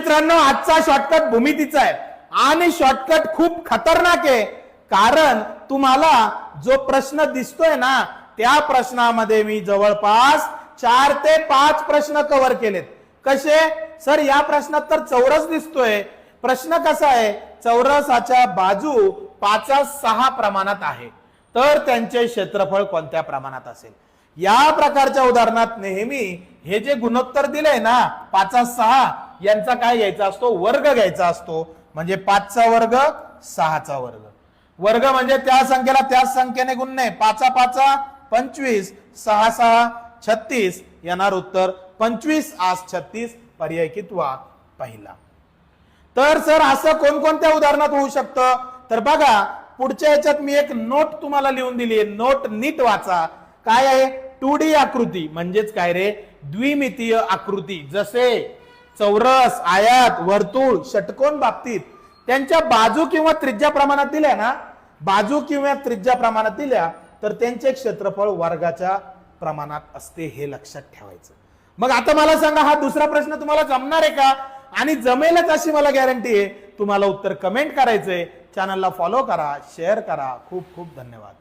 मित्रांनो, आजचा शॉर्टकट भूमितीचा आहे आणि शॉर्टकट खूप खतरनाक आहे, कारण तुम्हाला जो प्रश्न दिसतोय ना त्या प्रश्नामध्ये मी जवळपास 4 ते 5 प्रश्न कव्हर केलेत. कसे सर? या प्रश्नात तर चौरस दिसतोय. प्रश्न कसा आहे? चौरसाच्या बाजू 5:6 प्रमाणात आहे, तर त्यांचे क्षेत्रफळ कोणत्या प्रमाणात असेल? या प्रकारच्या उदाहरणात नेहमी हे जे गुणोत्तर दिले ना 5:6 यांचा काय घ्यायचा असतो? वर्ग घ्यायचा असतो. म्हणजे 5चा वर्ग 6चा वर्ग. वर्ग म्हणजे त्या संख्येला त्याच संख्येने गुणणे. 5:5 25, 6:6 36. येणार उत्तर 25 8 36. पर्याय कितवा? पहिला. तर सर असं कोणकोणत्या उदाहरणात होऊ शकतं? तर बघा, पुढच्या याच्यात मी एक नोट तुम्हाला लिहून दिली आहे. नोट नीट वाचा. काय आहे? 2D आकृती म्हणजेच काय रे? द्विमितीय आकृती. जसे चौरस, आयत, वर्तुळ, षटकोन बाबतीत त्यांच्या बाजू किंवा त्रिज्या प्रमाणात दिल्या ना, बाजू किंवा त्रिज्या प्रमाणात दिल्या तर त्यांचे क्षेत्रफळ वर्गाच्या प्रमाणात असते. हे लक्षात ठेवायचं. मग आता मला सांगा, हा दुसरा प्रश्न तुम्हाला जमणार आहे का? आणि जमेलच अशी मला गॅरंटी आहे. तुम्हाला उत्तर कमेंट करायचंय. चॅनलला फॉलो करा, शेअर करा. खूप खूप धन्यवाद.